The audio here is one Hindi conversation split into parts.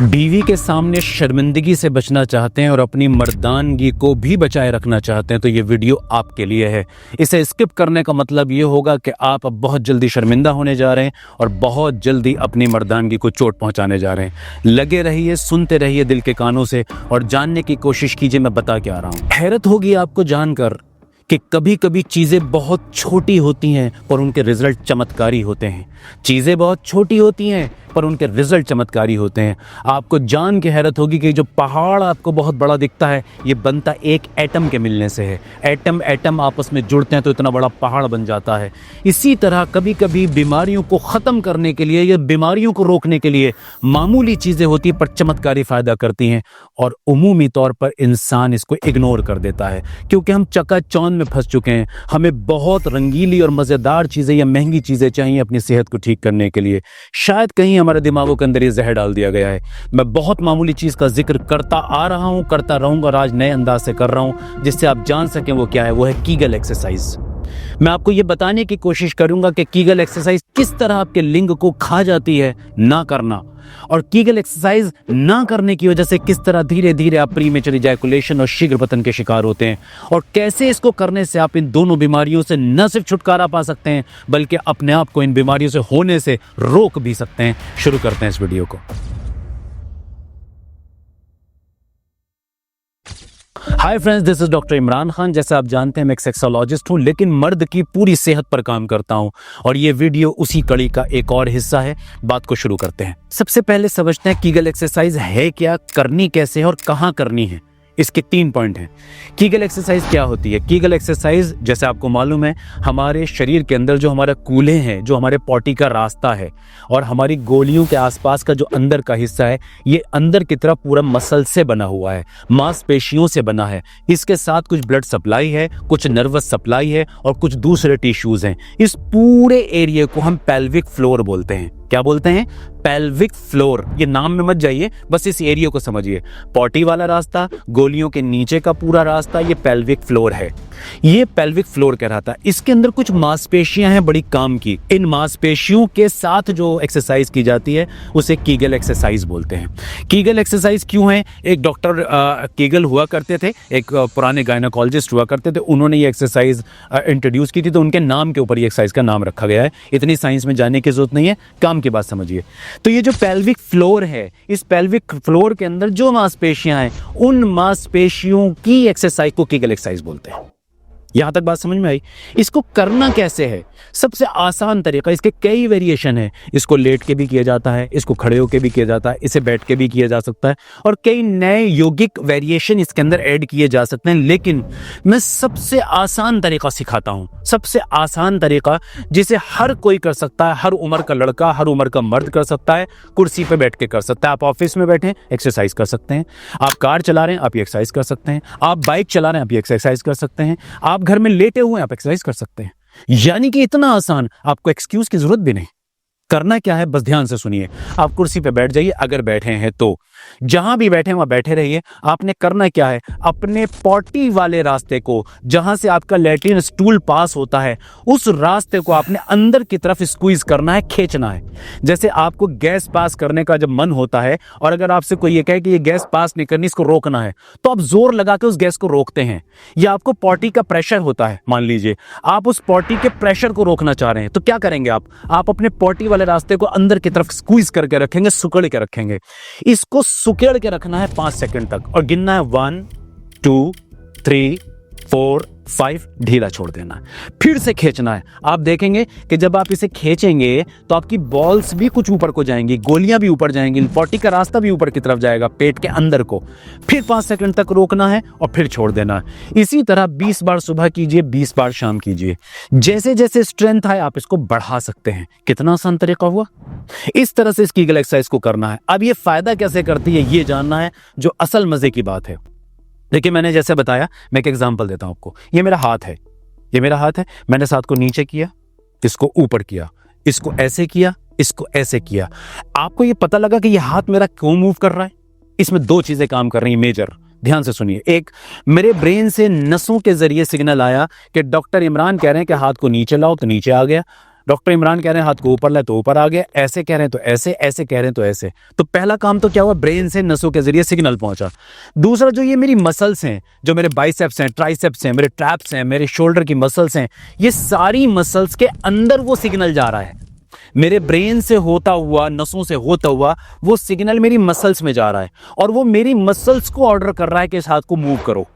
बीवी के सामने शर्मिंदगी से बचना चाहते हैं और अपनी मर्दानगी को भी बचाए रखना चाहते हैं तो ये वीडियो आपके लिए है। इसे स्किप करने का मतलब ये होगा कि आप अब बहुत जल्दी शर्मिंदा होने जा रहे हैं और बहुत जल्दी अपनी मर्दानगी को चोट पहुंचाने जा रहे हैं। लगे रहिए, सुनते रहिए दिल के कानों से और जानने की कोशिश कीजिए मैं बता क्या रहा हूँ। हैरत होगी आपको जानकर कि कभी कभी चीज़ें बहुत छोटी होती हैं पर उनके रिजल्ट चमत्कारी होते हैं। चीज़ें बहुत छोटी होती हैं पर उनके रिजल्ट चमत्कारी होते हैं। आपको जान के हैरत होगी कि जो पहाड़ आपको बहुत बड़ा दिखता है ये बनता एक एटम के मिलने से है। एटम एटम आपस में जुड़ते हैं तो इतना बड़ा पहाड़ बन जाता है। इसी तरह कभी कभी बीमारियों को ख़त्म करने के लिए या बीमारियों को रोकने के लिए मामूली चीज़ें होती हैं पर चमत्कारी फ़ायदा करती हैं और उमूमी तौर पर इंसान इसको इग्नोर कर देता है क्योंकि हम चकाचौंध में फंस चुके हैं। हमें बहुत रंगीली और मज़ेदार चीज़ें या महंगी चीज़ें चाहिए अपनी सेहत को ठीक करने के लिए। शायद कहीं हमारे दिमागों के अंदर ये जहर डाल दिया गया है। मैं बहुत मामूली चीज़ का जिक्र करता आ रहा हूँ, करता रहूँगा और आज नए अंदाज से कर रहा हूँ जिससे आप जान सकें वो क्या है। वो है कीगल एक्सरसाइज। मैं आपको ये बताने की कोशिश करूंगा कि कीगल एक्सरसाइज किस तरह आपके लिंग को खा जाती है ना करना, और कीगल एक्सरसाइज ना करने की वजह से किस तरह धीरे धीरे आप प्रीमेच्योर इजैकुलेशन और शीघ्र पतन के शिकार होते हैं और कैसे इसको करने से आप इन दोनों बीमारियों से न सिर्फ छुटकारा पा सकते हैं बल्कि अपने आप को इन बीमारियों से होने से रोक भी सकते हैं। शुरू करते हैं इस वीडियो को। Hi friends, this is doctor Imran Khan. जैसे आप जानते हैं मैं एक सेक्सोलॉजिस्ट हूं लेकिन मर्द की पूरी सेहत पर काम करता हूं और ये वीडियो उसी कड़ी का एक और हिस्सा है। बात को शुरू करते हैं। सबसे पहले समझते हैं कीगल एक्सरसाइज है क्या, करनी कैसे है और कहां करनी है। इसके 3 पॉइंट हैं। कीगल एक्सरसाइज क्या होती है? कीगल एक्सरसाइज जैसे आपको मालूम है हमारे शरीर के अंदर जो हमारा कूल्हे हैं, जो हमारे पॉटी का रास्ता है और हमारी गोलियों के आसपास का जो अंदर का हिस्सा है ये अंदर की तरफ पूरा मसल से बना हुआ है, मांसपेशियों से बना है। इसके साथ कुछ ब्लड सप्लाई है, कुछ नर्वस सप्लाई है और कुछ दूसरे टिश्यूज हैं। इस पूरे एरिया को हम पेल्विक फ्लोर बोलते हैं। क्या बोलते हैं? Pelvic floor. ये नाम में मत जाइए, बस इस एरिया को समझिए। पॉटी वाला रास्ता, गोलियों के नीचे का पूरा रास्ता, ये पेल्विक फ्लोर है। ये पेल्विक फ्लोर कहलाता है। इसके अंदर कुछ मांसपेशियां हैं बड़ी काम की। इन मांसपेशियों के साथ जो एक्सरसाइज की जाती है उसे कीगल एक्सरसाइज बोलते हैं। कीगल एक्सरसाइज क्यों है? एक डॉक्टर कीगल हुआ करते थे, एक पुराने गायनोकोलॉजिस्ट हुआ करते थे, उन्होंने ये एक्सरसाइज इंट्रोड्यूस की थी तो उनके नाम के ऊपर ये एक्सरसाइज का नाम रखा गया है। इतनी साइंस में जाने की जरूरत नहीं है, काम की बात समझिए। तो ये जो पेल्विक फ्लोर है, इस पेल्विक फ्लोर के अंदर जो मांसपेशियां हैं उन मांसपेशियों की एक्सरसाइज को कीगल एक्सरसाइज बोलते हैं। यहां तक बात समझ में आई? इसको करना कैसे है? सबसे आसान तरीका, इसके कई वेरिएशन है। इसको लेट के भी किया जाता है, इसको खड़े होकर भी किया जाता है, इसे बैठ के भी किया जा सकता है और कई नए यौगिक वेरिएशन इसके अंदर ऐड किए जा सकते हैं। लेकिन मैं सबसे आसान तरीका सिखाता हूं, सबसे आसान तरीका जिसे हर कोई कर सकता है। हर उम्र का लड़का, हर उम्र का मर्द कर सकता है, कुर्सी पे बैठ के कर सकता है। आप ऑफिस में बैठे एक्सरसाइज कर सकते हैं, आप कार चला रहे हैं आप ये एक्सरसाइज कर सकते हैं, आप बाइक चला रहे हैं आप ये एक्सरसाइज कर सकते हैं, आप घर में लेटे हुए हैं आप एक्सरसाइज कर सकते हैं। यानी कि इतना आसान, आपको एक्सक्यूज की जरूरत भी नहीं। करना क्या है बस ध्यान से सुनिए। आप कुर्सी पे बैठ जाइए, अगर बैठे हैं तो जहां भी बैठे हैं वहां बैठे रहिए। आपने करना क्या है, अपने पॉटी वाले रास्ते को, जहां से आपका लैट्रिन स्टूल पास होता है, उस रास्ते को आपने अंदर की तरफ स्क्वीज करना है, खींचना है। जैसे आपको गैस पास करने का जब मन होता है और अगर आपसे कोई ये कहे कि ये गैस पास नहीं करनी, इसको रोकना है, तो आप जोर लगा के उस गैस को रोकते हैं। या आपको पॉटी का प्रेशर होता है, मान लीजिए आप उस पॉटी के प्रेशर को रोकना चाह रहे हैं, तो क्या करेंगे आप अपने पॉटी वाले रास्ते को अंदर की तरफ स्क्वीज करके रखेंगे, सुकड़ के रखेंगे। इसको सुकेड़ के रखना है 5 सेकंड तक और गिनना है 1 2 3 4 5, ढीला छोड़ देना है, फिर से खींचना है। आप देखेंगे कि जब आप इसे खींचेंगे तो आपकी बॉल्स भी कुछ ऊपर को जाएंगी, गोलियां भी ऊपर जाएंगी, पॉटी का रास्ता भी ऊपर की तरफ जाएगा, पेट के अंदर को। फिर 5 सेकंड तक रोकना है और फिर छोड़ देना है। इसी तरह 20 बार सुबह कीजिए, 20 बार शाम कीजिए। जैसे जैसे स्ट्रेंथ आए आप इसको बढ़ा सकते हैं। कितना आसान तरीका हुआ। इस तरह से इस कीगल एक्सरसाइज को करना है। अब ये फायदा कैसे करती है ये जानना है, जो असल मजे की बात है। देखिए मैंने जैसे बताया, मैं एक एग्जांपल देता हूं आपको। ये मेरा हाथ है, ये मेरा हाथ है, मैंने इस हाथ को नीचे किया, इसको ऊपर किया, इसको ऐसे किया, इसको ऐसे किया। आपको ये पता लगा कि ये हाथ मेरा क्यों मूव कर रहा है? इसमें 2 चीजें काम कर रही हैं मेजर। ध्यान से सुनिए। एक, मेरे ब्रेन से नसों के जरिए सिग्नल आया कि डॉक्टर इमरान कह रहे हैं कि हाथ को नीचे लाओ, तो नीचे आ गया। डॉक्टर इमरान कह रहे हैं हाथ को ऊपर लाए तो ऊपर आ गया, ऐसे कह रहे हैं तो ऐसे, ऐसे कह रहे हैं तो ऐसे। तो पहला काम तो क्या हुआ, ब्रेन से नसों के जरिए सिग्नल पहुंचा। दूसरा, जो ये मेरी मसल्स हैं, जो मेरे बाइसेप्स हैं, ट्राइसेप्स हैं, मेरे ट्रैप्स हैं, मेरे शोल्डर की मसल्स हैं, ये सारी मसल्स के अंदर वो सिग्नल जा रहा है। मेरे ब्रेन से होता हुआ, नसों से होता हुआ वो सिग्नल मेरी मसल्स में जा रहा है और वो मेरी मसल्स को ऑर्डर कर रहा है कि इस हाथ को मूव करो।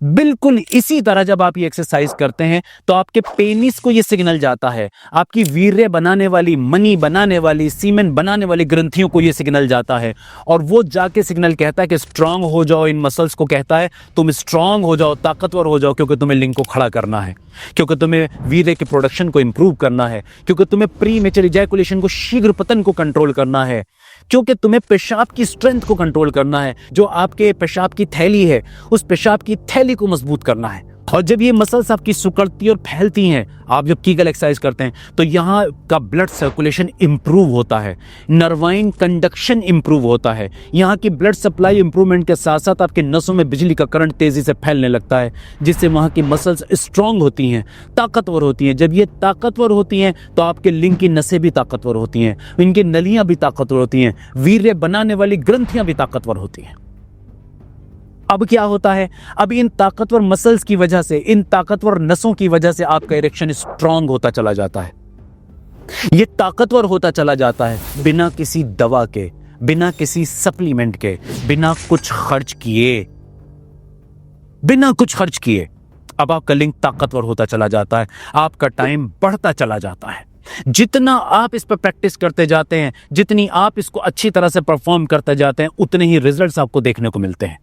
बिल्कुल इसी तरह जब आप ये एक्सरसाइज करते हैं तो आपके पेनिस को ये सिग्नल जाता है, आपकी वीर्य बनाने वाली, मनी बनाने वाली, सीमेन बनाने वाली ग्रंथियों को ये सिग्नल जाता है और वो जाके सिग्नल कहता है कि स्ट्रांग हो जाओ। इन मसल्स को कहता है तुम स्ट्रांग हो जाओ, ताकतवर हो जाओ, क्योंकि तुम्हें लिंग को खड़ा करना है, क्योंकि तुम्हें वीर्य के प्रोडक्शन को इंप्रूव करना है, क्योंकि तुम्हें प्री मेचर इजैकुलेशन को, शीघ्र पतन को कंट्रोल करना है, क्योंकि तुम्हें पेशाब की स्ट्रेंथ को कंट्रोल करना है। जो आपके पेशाब की थैली है, उस पेशाब की थैली को मजबूत करना है। और जब ये मसल्स आपकी सिकुड़ती और फैलती हैं, आप जब कीगल एक्सरसाइज करते हैं, तो यहाँ का ब्लड सर्कुलेशन इंप्रूव होता है, नर्वाइन कंडक्शन इंप्रूव होता है। यहाँ की ब्लड सप्लाई इंप्रूवमेंट के साथ साथ आपके नसों में बिजली का करंट तेजी से फैलने लगता है, जिससे वहाँ की मसल्स स्ट्रांग होती हैं, ताकतवर होती हैं। जब ये ताकतवर होती हैं तो आपके लिंग की नसें भी ताकतवर होती हैं, इनकी नलियाँ भी ताकतवर होती हैं, वीर्य बनाने वाली ग्रंथियाँ भी ताकतवर होती हैं। अब क्या होता है, अब इन ताकतवर मसल्स की वजह से, इन ताकतवर नसों की वजह से आपका इरेक्शन स्ट्रांग होता चला जाता है, ये ताकतवर होता चला जाता है, बिना किसी दवा के, बिना किसी सप्लीमेंट के, बिना कुछ खर्च किए, बिना कुछ खर्च किए। अब आपका लिंग ताकतवर होता चला जाता है, आपका टाइम बढ़ता चला जाता है। जितना आप इस पर प्रैक्टिस करते जाते हैं, जितनी आप इसको अच्छी तरह से परफॉर्म करते जाते हैं, उतने ही रिजल्ट्स आपको देखने को मिलते हैं।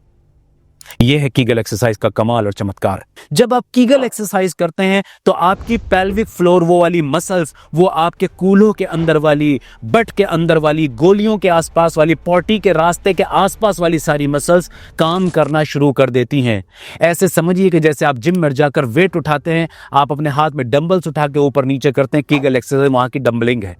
यह है कीगल एक्सरसाइज का कमाल और चमत्कार। जब आप कीगल एक्सरसाइज करते हैं तो आपकी पेल्विक फ्लोर, वो वाली मसल्स, वो आपके कूल्हों के अंदर वाली, बट के अंदर वाली, गोलियों के आसपास वाली, पॉटी के रास्ते के आसपास वाली सारी मसल्स काम करना शुरू कर देती हैं। ऐसे समझिए कि जैसे आप जिम में जाकर वेट उठाते हैं, आप अपने हाथ में डंबल्स उठा के ऊपर नीचे करते हैं, कीगल एक्सरसाइज वहां की डंबलिंग है।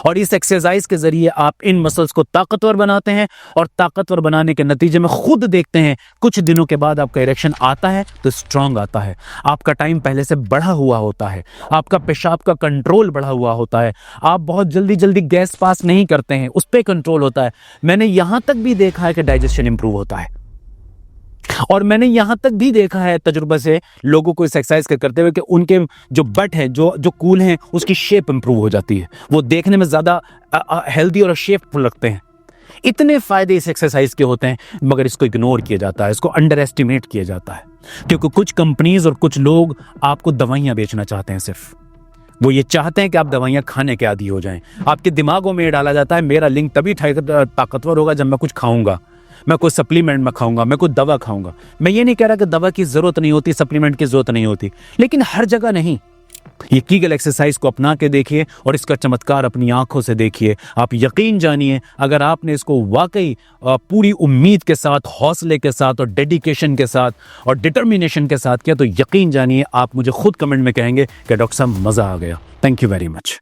और इस एक्सरसाइज के जरिए आप इन मसल्स को ताकतवर बनाते हैं और ताकतवर बनाने के नतीजे में खुद देखते हैं कुछ दिनों के बाद आपका इरेक्शन आता है तो स्ट्रांग आता है, आपका टाइम पहले से बढ़ा हुआ होता है, आपका पेशाब का कंट्रोल बढ़ा हुआ होता है, आप बहुत जल्दी जल्दी गैस पास नहीं करते हैं, उस पर कंट्रोल होता है। मैंने यहां तक भी देखा है कि डाइजेशन इंप्रूव होता है, और मैंने यहां तक भी देखा है तजुर्बे से लोगों को इस एक्सरसाइज करते हुए कि उनके जो बट है, जो कूल हैं, उसकी शेप इंप्रूव हो जाती है, वो देखने में ज्यादा हेल्दी और शेपफुल लगते हैं। इतने फायदे इस एक्सरसाइज के होते हैं, मगर इसको इग्नोर किया जाता है, इसको अंडर एस्टिमेट किया जाता है, क्योंकि कुछ कंपनीज और कुछ लोग आपको दवाइयां बेचना चाहते हैं। सिर्फ वो ये चाहते हैं कि आप दवाइयां खाने के आदी हो जाएं। आपके दिमागों में ये डाला जाता है मेरा लिंग तभी ताकतवर होगा जब मैं कुछ खाऊंगा, मैं कोई सप्लीमेंट में खाऊंगा, मैं कोई दवा खाऊंगा। मैं ये नहीं कह रहा कि दवा की जरूरत नहीं होती, सप्लीमेंट की जरूरत नहीं होती, लेकिन हर जगह नहीं। ये कीगल एक्सरसाइज को अपना के देखिए और इसका चमत्कार अपनी आंखों से देखिए। आप यकीन जानिए, अगर आपने इसको वाकई पूरी उम्मीद के साथ, हौसले के साथ और डेडिकेशन के साथ और डिटर्मिनेशन के साथ किया, तो यकीन जानिए आप मुझे खुद कमेंट में कहेंगे कि डॉक्टर साहब मजा आ गया। Thank you very much.